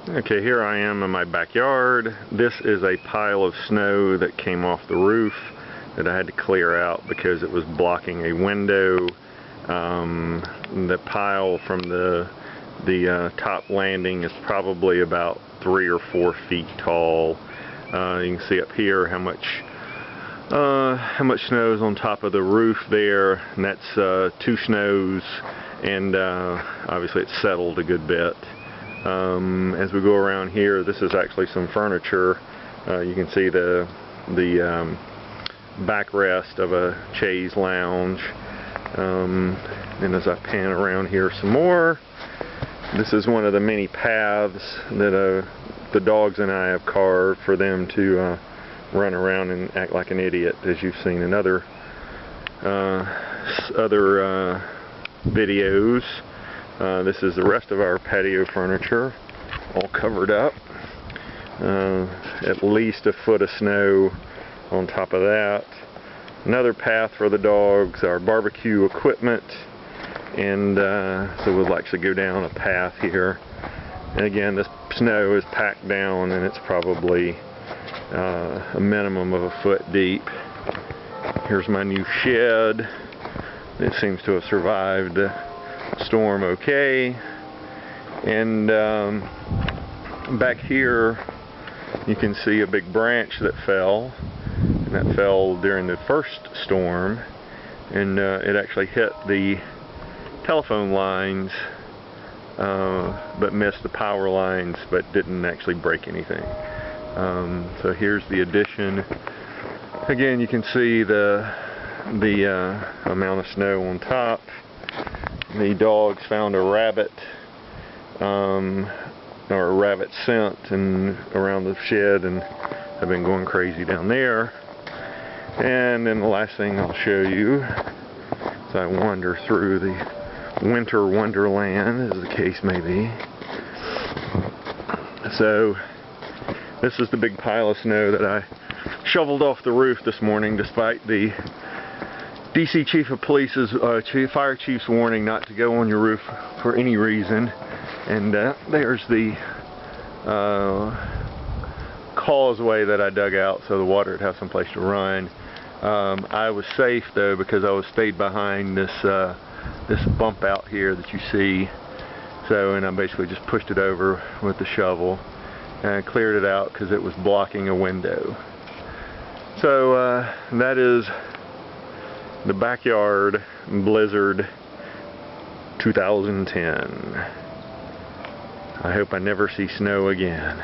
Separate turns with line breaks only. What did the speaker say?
Okay, here I am in my backyard. This is a pile of snow that came off the roof that I had to clear out because it was blocking a window. The pile from the top landing is probably about 3 or 4 feet tall. You can see up here how much snow is on top of the roof there, and that's 2 snows, and obviously it's settled a good bit. As we go around here, this is actually some furniture. You can see the backrest of a chaise lounge. And as I pan around here some more, this is one of the many paths that the dogs and I have carved for them to run around and act like an idiot, as you've seen in other videos. This is the rest of our patio furniture, all covered up. At least a foot of snow on top of that. Another path for the dogs, our barbecue equipment, and so we'll actually go down a path here. And again, this snow is packed down, and it's probably a minimum of a foot deep. Here's my new shed. It seems to have survived the storm okay. And back here you can see a big branch that fell, and that fell during the first storm, and it actually hit the telephone lines, but missed the power lines, but didn't actually break anything. So here's the addition. Again, you can see the amount of snow on top. The dogs found a rabbit, or a rabbit scent around the shed, and have been going crazy down there. And then the last thing I'll show you as I wander through the winter wonderland, as the case may be. So this is the big pile of snow that I shoveled off the roof this morning, despite the DC Chief of Police's, Fire Chief's warning not to go on your roof for any reason. And there's the causeway that I dug out so the water would have some place to run. I was safe though, because I stayed behind this bump out here that you see. So, and I basically just pushed it over with the shovel and cleared it out because it was blocking a window. So that is the backyard blizzard 2010. I hope I never see snow again.